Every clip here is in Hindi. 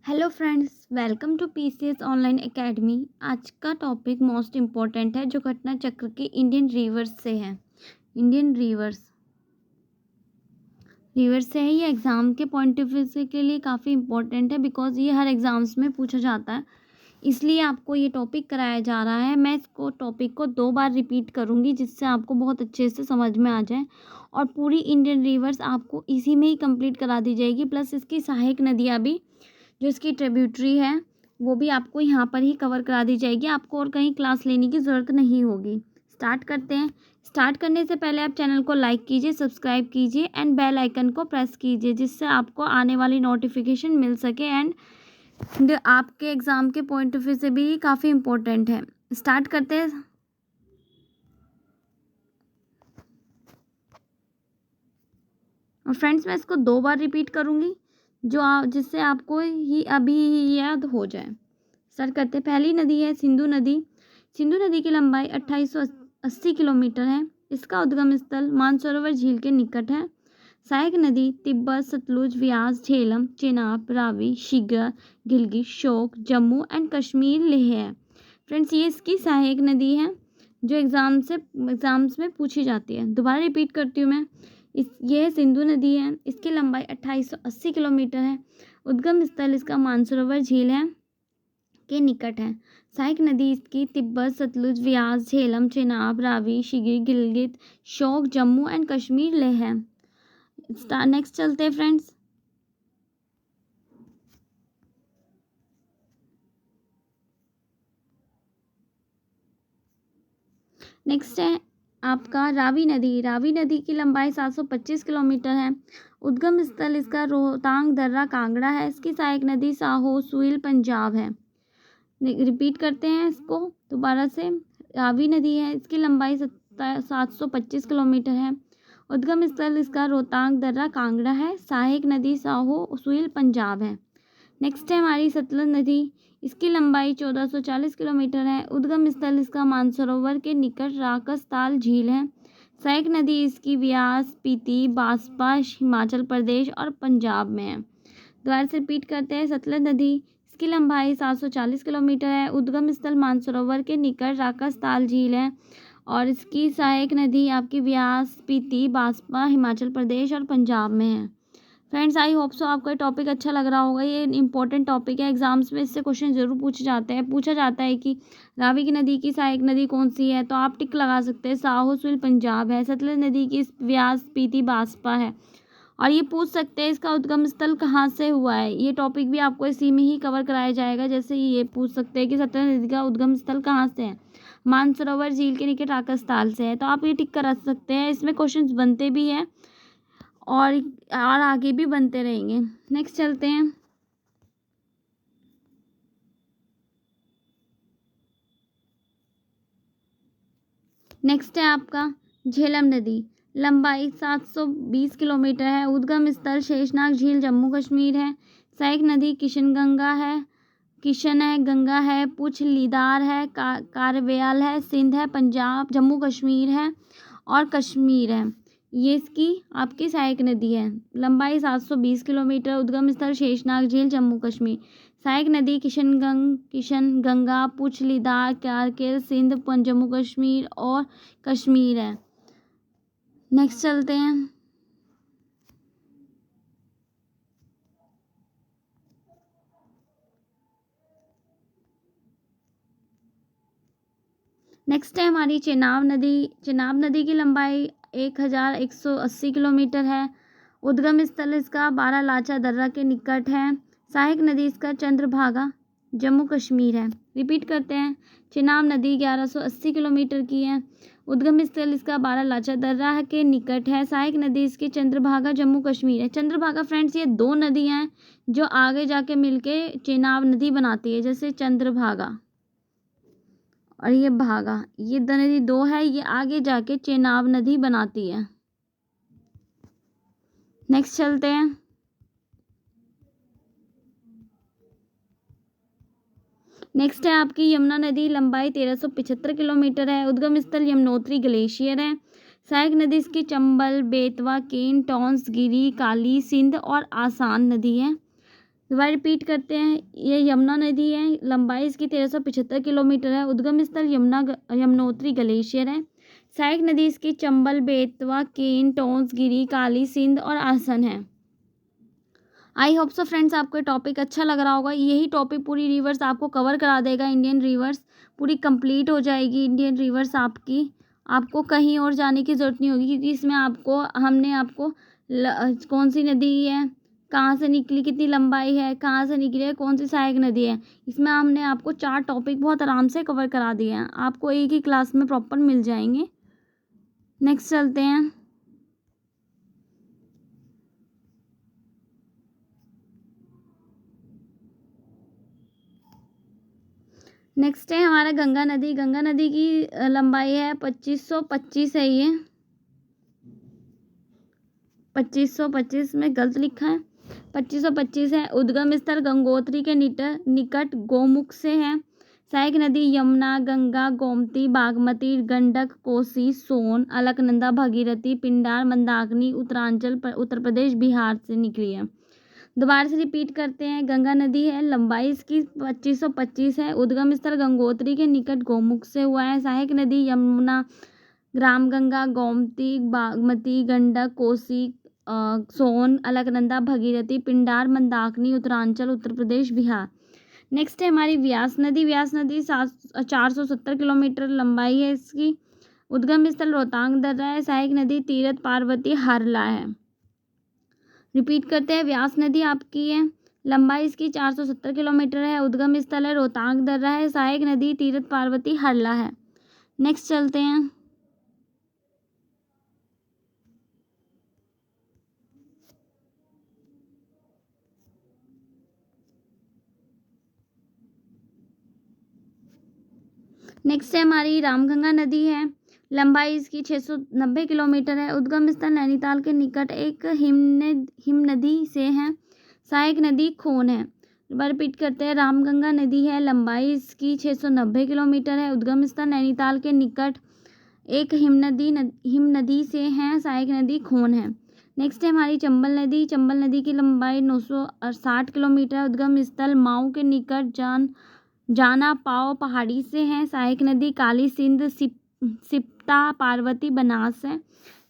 Hello friends, welcome to PCS online academy. आज का टॉपिक मोस्ट इम्पॉर्टेंट है जो घटना चक्र के इंडियन रिवर्स से है। इंडियन रिवर्स से है। ये एग्ज़ाम के पॉइंट ऑफ व्यू से के लिए काफ़ी इम्पोर्टेंट है बिकॉज ये हर एग्ज़ाम्स में पूछा जाता है, इसलिए आपको ये टॉपिक कराया जा रहा है। मैं इसको टॉपिक को 2 बार रिपीट करूँगी जिससे आपको बहुत अच्छे से समझ में आ जाए और पूरी इंडियन रिवर्स आपको इसी में ही कंप्लीट करा दी जाएगी। प्लस इसकी सहायक नदियाँ भी, जो इसकी ट्रिब्यूटरी है, वो भी आपको यहाँ पर ही कवर करा दी जाएगी। आपको और कहीं क्लास लेने की ज़रूरत नहीं होगी। स्टार्ट करते हैं। स्टार्ट करने से पहले आप चैनल को लाइक कीजिए, सब्सक्राइब कीजिए एंड बेल आइकन को प्रेस कीजिए जिससे आपको आने वाली नोटिफिकेशन मिल सके एंड आपके एग्ज़ाम के पॉइंट ऑफ व्यू से भी काफ़ी इम्पोर्टेंट है। स्टार्ट करते हैं। और फ्रेंड्स, मैं इसको 2 बार रिपीट करूँगी जिससे आपको ही अभी ही याद हो जाए। स्टार्ट करते हैं। पहली नदी है सिंधु नदी। सिंधु नदी की लंबाई 2880 किलोमीटर है। इसका उद्गम स्थल मानसरोवर झील के निकट है। सहायक नदी तिब्बत, सतलुज, व्यास, झेलम, चेनाब, रावी, शिगर, गिलगित, शोक, जम्मू एंड कश्मीर, लेह है। फ्रेंड्स, ये इसकी सहायक नदी है जो एग्ज़ाम्स में पूछी जाती है। दोबारा रिपीट करती हूँ मैं। ये सिंधु नदी है। इसकी लंबाई 2880 किलोमीटर है। उद्गम स्थल इसका मानसरोवर झील है के निकट है। सहायक नदी इसकी तिब्बत, सतलुज, व्यास, झेलम, चेनाब, रावी, शिगर, गिलगित, शोक, जम्मू एंड कश्मीर, लेह है। नेक्स्ट चलते हैं फ्रेंड्स। नेक्स्ट है आपका रावी नदी। रावी नदी की लंबाई 725 किलोमीटर है। उद्गम स्थल इसका रोहतांग दर्रा कांगड़ा है। इसकी सहायक नदी साहो, सुइल, पंजाब है। रिपीट करते हैं इसको दोबारा से। रावी नदी है। इसकी लंबाई 725 किलोमीटर है। उद्गम स्थल इसका रोहतांग दर्रा कांगड़ा है। सहायक नदी साहो, सुइल, पंजाब है। नेक्स्ट है हमारी सतलुज नदी। इसकी लंबाई 1440 किलोमीटर है। उद्गम स्थल इसका मानसरोवर के निकट राकस ताल झील है। सहायक नदी इसकी व्यास, स्पीति, बांसपा, हिमाचल प्रदेश और पंजाब में है। दोबारा से रिपीट करते हैं। सतलुज नदी, इसकी लंबाई 740 किलोमीटर है। उद्गम स्थल मानसरोवर के निकट राकस ताल झील है और इसकी सहायक नदी आपकी व्यास, स्पीति, बांसपा, हिमाचल प्रदेश और पंजाब में है। फ्रेंड्स, आई होप सो आपको ये टॉपिक अच्छा लग रहा होगा। ये इंपॉर्टेंट टॉपिक है, एग्जाम्स में इससे क्वेश्चन जरूर पूछे जाते हैं। पूछा जाता है कि रावी की नदी की सहायक नदी कौन सी है, तो आप टिक लगा सकते हैं। साहो, सुइल, पंजाब है। सतलुज नदी की व्यास, स्पीति, बांसपा है। और ये पूछ सकते हैं इसका उद्गम स्थल कहाँ से हुआ है। ये टॉपिक भी आपको इसी में ही कवर कराया जाएगा। जैसे ये पूछ सकते हैं कि सतलुज नदी का उद्गम स्थल कहाँ से है, मानसरोवर झील के निकट राकस ताल से है। तो आप ये टिक करा सकते हैं। इसमें क्वेश्चंस बनते भी हैं और आगे भी बनते रहेंगे। नेक्स्ट चलते हैं। नेक्स्ट है आपका झेलम नदी। लंबाई 720 किलोमीटर है। उद्गम स्थल शेषनाग झील, जम्मू कश्मीर है। सहायक नदी किशन है, गंगा है, पुछ, लीदार है, कारवेल है, सिंध है, पंजाब, जम्मू कश्मीर है और कश्मीर है। ये इसकी आपकी सहायक नदी है। लंबाई 720 किलोमीटर। उद्गम स्थल शेषनाग झील, जम्मू कश्मीर। सहायक नदी किशन गंगा, पुछ, लीदार, कारगिल, सिंध, जम्मू कश्मीर और कश्मीर है। नेक्स्ट चलते हैं। नेक्स्ट है हमारी चेनाब नदी। चेनाब नदी की लंबाई 1180 किलोमीटर है। उद्गम स्थल इसका बारालाचा दर्रा के निकट है। सहायक नदी इसका चंद्रभागा, जम्मू कश्मीर है। रिपीट करते हैं। चेनाब नदी 1180 किलोमीटर की है। उद्गम स्थल इसका बारालाचा दर्रा के निकट है। सहायक नदी इसकी चंद्रभागा, जम्मू कश्मीर है। चंद्रभागा फ्रेंड्स, ये 2 नदियाँ हैं जो आगे जाके मिलके चेनाब नदी बनाती है। जैसे चंद्रभागा और ये भागा, ये नदी 2 है, ये आगे जाके चेनाब नदी बनाती है। नेक्स्ट चलते हैं। नेक्स्ट है आपकी यमुना नदी। लंबाई 1375 किलोमीटर है। उद्गम स्थल यमुनोत्री ग्लेशियर है। सहायक नदी इसकी चंबल, बेतवा, केन, टॉन्स, गिरी, काली, सिंध और आसान नदी है। दोबारा रिपीट करते हैं, ये यमुना नदी है, लंबाई इसकी 1375 किलोमीटर है। उद्गम स्थल यमुनोत्री ग्लेशियर है। सहायक नदी इसकी चंबल, बेतवा, केन, टोंस, गिरी, काली, सिंध और आसन है। आई होप सो फ्रेंड्स आपको ये टॉपिक अच्छा लग रहा होगा। यही टॉपिक पूरी रिवर्स आपको कवर करा देगा। इंडियन रिवर्स पूरी कंप्लीट हो जाएगी। इंडियन रिवर्स आपको कहीं और जाने की ज़रूरत नहीं होगी, क्योंकि इसमें हमने आपको कौन सी नदी है, कहाँ से निकली, कितनी लंबाई है, कहाँ से निकली है, कौन सी सहायक नदी है, इसमें हमने आपको 4 टॉपिक बहुत आराम से कवर करा दिए हैं। आपको एक ही क्लास में प्रॉपर मिल जाएंगे। नेक्स्ट चलते हैं। नेक्स्ट है हमारा गंगा नदी। गंगा नदी की लंबाई है 2525 है। ये 2525 में गलत लिखा है, 2525 है। उद्गम स्थल गंगोत्री के निकट गोमुख से है। सहायक नदी यमुना, गंगा, गोमती, बागमती, गंडक, कोसी, सोन, अलकनंदा, भगीरथी, पिंडार, मंदाकिनी उत्तरांचल उत्तर प्रदेश बिहार से निकली है। दोबारा से रिपीट करते हैं। गंगा नदी है, लंबाई इसकी 2525 है। उद्गम स्थल गंगोत्री के निकट गोमुख से हुआ है। सहायक नदी यमुना, रामगंगा, गोमती, बागमती, गंडक, कोसी, सोन, अलकनंदा, भगीरथी, पिंडार, मंदाकिनी उत्तरांचल उत्तर प्रदेश बिहार। नेक्स्ट है हमारी व्यास नदी। व्यास नदी 470 किलोमीटर लंबाई है इसकी। उद्गम स्थल रोहतांग दर्रा है। सहायक नदी तीरथ, पार्वती, हरला है। रिपीट करते हैं। व्यास नदी आपकी है, लंबाई इसकी 470 किलोमीटर है। उद्गम स्थल है रोहतांग दर्रा है। सहायक नदी तीरथ, पार्वती, हरला है। नेक्स्ट चलते हैं। नेक्स्ट है हमारी रामगंगा नदी है, लंबाई इसकी 690 किलोमीटर है। उद्गम स्थल नैनीताल के निकट एक हिम नदी से है। सहायक नदी खोन है। रिपीट करते हैं। रामगंगा नदी है, लंबाई इसकी 690 किलोमीटर है। उद्गम स्थल नैनीताल के निकट एक हिम नदी से है। सहायक नदी खोन है। नेक्स्ट है हमारी चंबल नदी। चंबल नदी की लंबाई 960 किलोमीटर है। उद्गम स्थल माऊ के निकट जाना पाओ पहाड़ी से है। सहायक नदी काली, सिंध, सिप्ता, पार्वती, बनास है।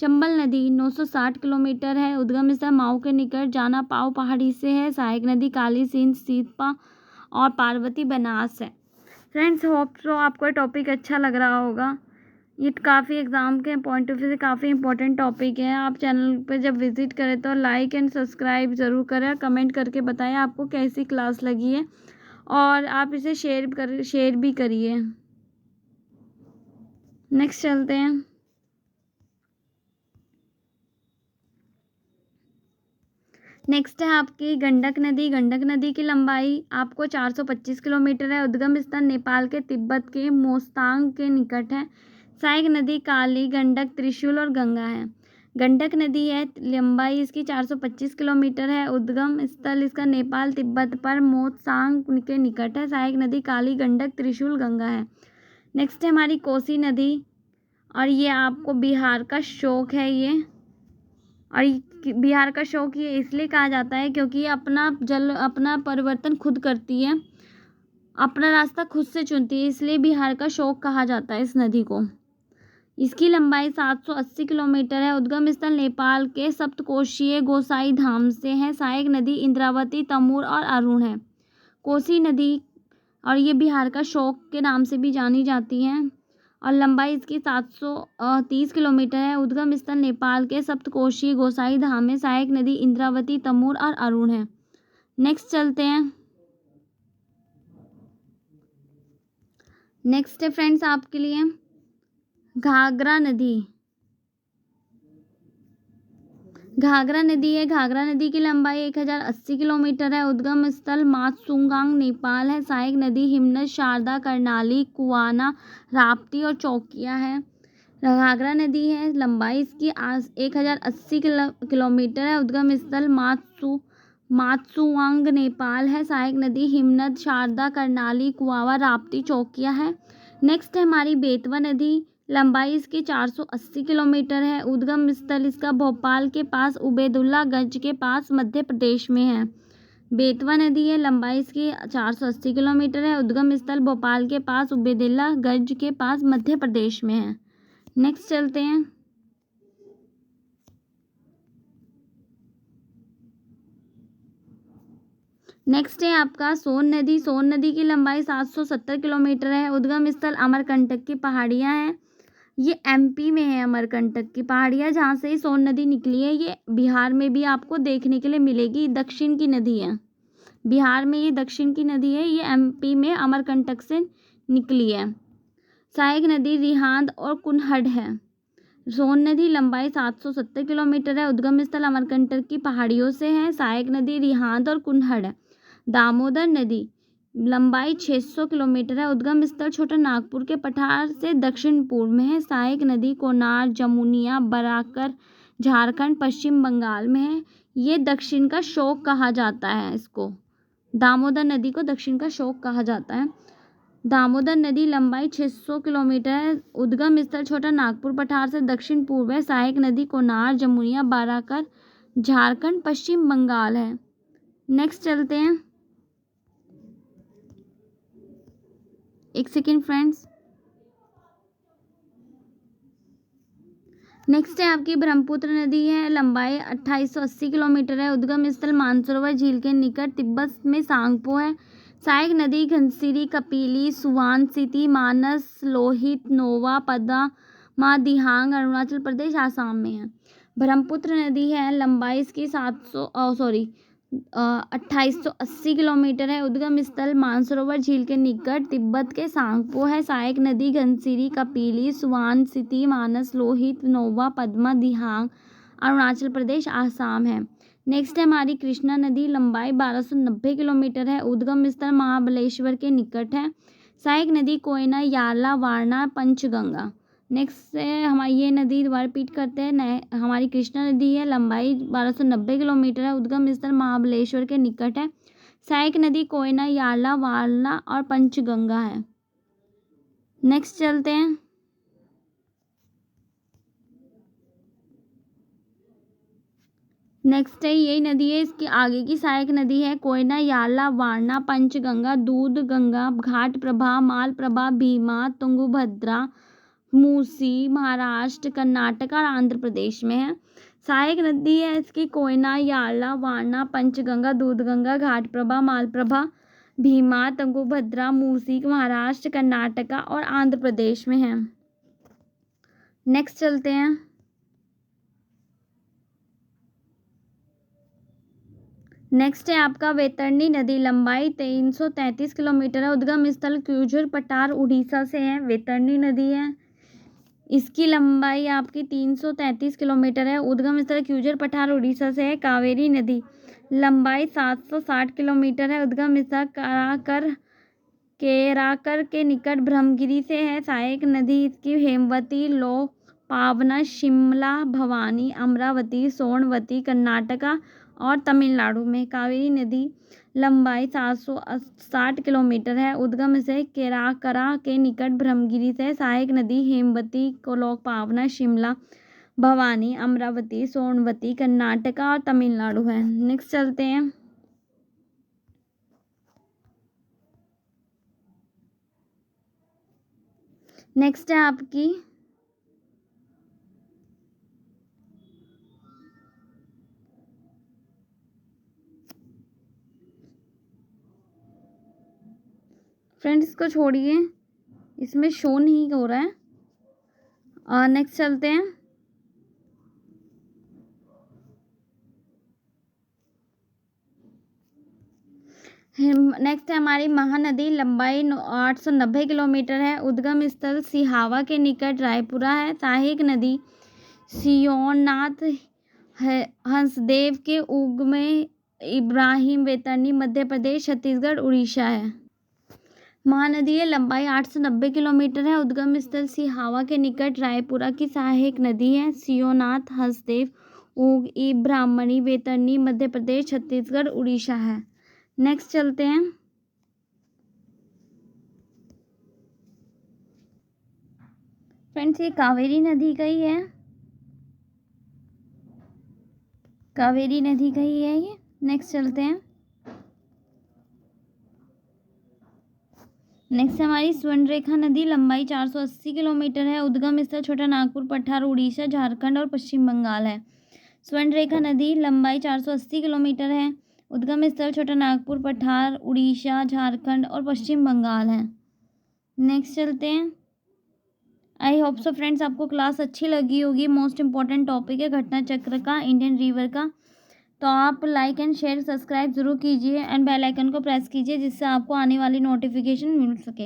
चंबल नदी 960 किलोमीटर है। उद्गम स्थल माऊ के निकट जाना पाओ पहाड़ी से है। सहायक नदी काली, सिंध, सिप्ता और पार्वती, बनास है। फ्रेंड्स होप सो आपको टॉपिक अच्छा लग रहा होगा। ये काफ़ी एग्ज़ाम के पॉइंट ऑफ व्यू से काफ़ी इंपॉर्टेंट टॉपिक है। आप चैनल पे जब विज़िट करें तो लाइक एंड सब्सक्राइब ज़रूर करें, कमेंट करके बताएं आपको कैसी क्लास लगी है, और आप इसे शेयर भी करिए। नेक्स्ट चलते हैं। नेक्स्ट है आपकी गंडक नदी। गंडक नदी की लंबाई आपको 425 किलोमीटर है। उद्गम स्थल नेपाल के तिब्बत के मोस्तांग के निकट है। सहायक नदी काली, गंडक, त्रिशूल और गंगा है। गंडक नदी है, लंबाई इसकी 425 किलोमीटर है। उद्गम स्थल इसका नेपाल तिब्बत पर मोत्सांग के निकट है। सहायक नदी काली, गंडक, त्रिशूल, गंगा है। नेक्स्ट है हमारी कोसी नदी, और ये आपको बिहार का शौक है ये, और बिहार का शौक ये इसलिए कहा जाता है क्योंकि अपना परिवर्तन खुद करती है, अपना रास्ता खुद से चुनती है, इसलिए बिहार का शौक कहा जाता है इस नदी को। इसकी लंबाई 780 किलोमीटर है। उद्गम स्थल नेपाल के सप्तकोशीय गोसाई धाम से है। सहायक नदी इंद्रावती, तमूर और अरुण है। कोसी नदी, और ये बिहार का शौक के नाम से भी जानी जाती है, और लंबाई इसकी 730 किलोमीटर है। उद्गम स्थल नेपाल के सप्तकोशीय गोसाई धाम में। सहायक नदी इंद्रावती, तमूर और अरुण है। नेक्स्ट चलते हैं। नेक्स्ट है फ्रेंड्स आपके लिए घाघरा नदी। घाघरा नदी है, घाघरा नदी की लंबाई 1080 किलोमीटर है। उद्गम स्थल मात्सुंगांग नेपाल है। सहायक नदी हिमनद, शारदा, कर्णाली, कुआना, राप्ती और चौकिया है। घाघरा नदी है, लंबाई इसकी 1080 किलोमीटर है। उद्गम स्थल मात्सुआंग नेपाल है। सहायक नदी हिमनद, शारदा, कर्णाली, कुआवा, राप्ती, चौकिया है। नेक्स्ट है हमारी बेतवा नदी। लंबाई इसकी 480 किलोमीटर है। उद्गम स्थल इसका भोपाल के पास उबैदुल्लागंज के पास मध्य प्रदेश में है। बेतवा नदी है, लंबाई इसकी 480 किलोमीटर है। उद्गम स्थल भोपाल के पास उबेदिल्ला गंज के पास मध्य प्रदेश में है। नेक्स्ट चलते हैं। नेक्स्ट है आपका सोन नदी। सोन नदी की लंबाई 770 किलोमीटर है। उद्गम स्थल अमरकंटक की पहाड़ियाँ हैं। ये एमपी में है, अमरकंटक की पहाड़ियाँ जहाँ से ही सोन नदी निकली है। ये बिहार में भी आपको देखने के लिए मिलेगी, दक्षिण की नदी है। बिहार में ये दक्षिण की नदी है, ये एमपी में अमरकंटक से निकली है। सहायक नदी रिहांद और कुनहड़ है। सोन नदी लंबाई 770 किलोमीटर है। उद्गम स्थल अमरकंटक की पहाड़ियों से है। सहायक नदी रिहांद और कुनहड़ है। दामोदर नदी लंबाई 600 किलोमीटर है। उद्गम स्थल छोटा नागपुर के पठार से दक्षिण पूर्व में है। सहायक नदी कोनार जमुनिया बराकर झारखंड पश्चिम बंगाल में है। ये दक्षिण का शोक कहा जाता है। इसको दामोदर नदी को दक्षिण का शोक कहा जाता है। दामोदर नदी लंबाई 600 किलोमीटर है। उद्गम स्थल छोटा नागपुर पठार से दक्षिण पूर्व है। सहायक नदी कोनार जमुनिया बराकर झारखंड पश्चिम बंगाल है। नेक्स्ट चलते हैं। एक सेकेंड फ्रेंड्स। नेक्स्ट है आपकी ब्रह्मपुत्र नदी है, लंबाई 2880 किलोमीटर है। उद्गम स्थल मानसरोवर झील के निकट तिब्बत में सांगपो है। सहायक नदी घनसिरी कपिली सुवान सिटी मानस लोहित नोवा पद्मा दिहांग अरुणाचल प्रदेश आसाम में है। ब्रह्मपुत्र नदी है, लंबाई इसकी 2880 किलोमीटर है। उद्गम स्थल मानसरोवर झील के निकट तिब्बत के सांगपो है। सहायक नदी घनसिरी कपिली सुवान सिटी मानस लोहित नोवा पद्मा दिहांग अरुणाचल प्रदेश आसाम है। नेक्स्ट है हमारी कृष्णा नदी, लंबाई 1290 किलोमीटर है। उद्गम स्थल महाबलेश्वर के निकट है। सहायक नदी कोयना याला वारणा पंचगंगा। नेक्स्ट है हमारी ये नदी, दोबारा रिपीट करते हैं, हमारी कृष्णा नदी है, लंबाई 1290 किलोमीटर है। उद्गम स्थल महाबलेश्वर के निकट है। सहायक नदी कोयना याला वारणा और पंचगंगा है। नेक्स्ट चलते हैं। नेक्स्ट है यही नदी है, इसकी आगे की सहायक नदी है कोयना याला वारणा पंचगंगा दूध गंगा घाट प्रभा माल प्रभा भीमा तुंगभद्रा मूसी महाराष्ट्र कर्नाटक और आंध्र प्रदेश में है। सहायक नदी है इसकी कोयना याला वारणा पंचगंगा दूधगंगा घाट प्रभा मालप्रभा भीमा तुंगभद्रा मूसी महाराष्ट्र कर्नाटका और आंध्र प्रदेश में है। नेक्स्ट चलते हैं। नेक्स्ट है आपका वैतरणी नदी, लंबाई 333 किलोमीटर है। उद्गम स्थल क्यूझर पठार उड़ीसा से है। वैतरणी नदी है, इसकी लंबाई आपकी 333 किलोमीटर है। उद्गम स्थल क्यूझर पठार उड़ीसा से है। कावेरी नदी लंबाई 760 किलोमीटर है। उद्गम स्थल केराकर के निकट ब्रह्मगिरी से है। सहायक नदी इसकी हेमवती लो पावना शिमला भवानी अमरावती सोनवती कर्नाटका और तमिलनाडु में। कावेरी नदी लंबाई 760 किलोमीटर है। उद्गम से केराकरा के निकट ब्रह्मगिरी से। सहायक नदी हेमवती कोलोक पावना शिमला भवानी अमरावती सोनवती कर्नाटका और तमिलनाडु है। नेक्स्ट चलते हैं। नेक्स्ट है आपकी फ्रेंड्स, इसको छोड़िए, इसमें शो नहीं हो रहा है। और नेक्स्ट चलते हैं। नेक्स्ट है हमारी महानदी, लंबाई 890 किलोमीटर है। उद्गम स्थल सिहावा के निकट रायपुरा है। सहायक नदी सियोनाथ हंसदेव के उग में इब्राहिम वैतरणी मध्य प्रदेश छत्तीसगढ़ उड़ीसा है। महानदी है, लंबाई 890 किलोमीटर है। उद्गम स्थल सिहावा के निकट रायपुरा की। सहायक नदी है सियोनाथ हंसदेव उग ब्राह्मणी वैतरणी मध्य प्रदेश छत्तीसगढ़ उड़ीसा है। नेक्स्ट चलते हैं। फ्रेंड्स, ये कावेरी नदी का ही है, कावेरी नदी का ही है ये। नेक्स्ट चलते हैं। नेक्स्ट हमारी स्वर्णरेखा नदी, लंबाई 480 किलोमीटर है। उद्गम स्थल छोटा नागपुर, पठार, उड़ीसा, झारखंड और पश्चिम बंगाल है। स्वर्णरेखा नदी लंबाई 480 किलोमीटर है। उद्गम स्थल छोटा नागपुर, पठार, उड़ीसा, झारखंड और पश्चिम बंगाल है। नेक्स्ट चलते हैं। आई होप सो फ्रेंड्स आपको क्लास अच्छी लगी होगी। मोस्ट इंपॉर्टेंट टॉपिक है घटना चक्र का, इंडियन रिवर का। तो आप लाइक एंड शेयर सब्सक्राइब ज़रूर कीजिए एंड बेल आइकन को प्रेस कीजिए, जिससे आपको आने वाली नोटिफिकेशन मिल सके।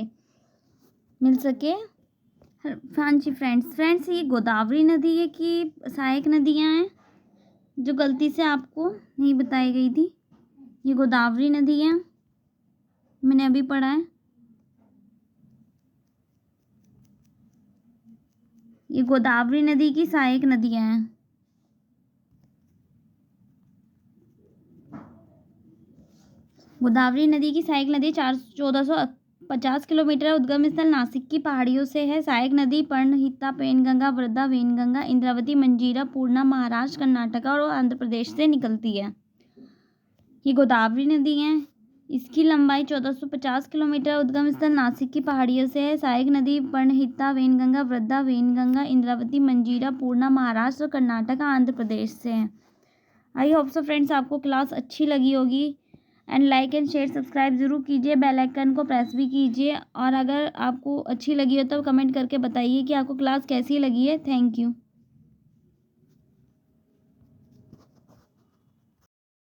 हाँ जी फ्रेंड्स, ये गोदावरी नदी है कि सहायक नदियाँ हैं जो गलती से आपको नहीं बताई गई थी। ये गोदावरी नदी है, मैंने अभी पढ़ा है। ये गोदावरी नदी की सहायक नदियाँ हैं। गोदावरी नदी की सहायक नदी 1450 किलोमीटर है। उद्गम स्थल नासिक की पहाड़ियों से है। सहायक नदी पर्णहिता, पेनगंगा, वृद्धा, वेनगंगा, इंद्रावती, मंजीरा, पूर्णा महाराष्ट्र, कर्नाटक और आंध्र प्रदेश से निकलती है। ये गोदावरी नदी है। इसकी लंबाई 1450 किलोमीटर। उद्गम स्थल नासिक की पहाड़ियों से है। सहायक नदी पर्णहिता, वेनगंगा, वृद्धा, वेनगंगा, इंद्रावती, मंजीरा, पूर्णा महाराष्ट्र, कर्नाटक, आंध्र प्रदेश से है। आई होप सो फ्रेंड्स आपको क्लास अच्छी लगी होगी and like and share subscribe ज़रूर कीजिए, बेल आइकन को प्रेस भी कीजिए। और अगर आपको अच्छी लगी हो तो कमेंट करके बताइए कि आपको क्लास कैसी लगी है। Thank you.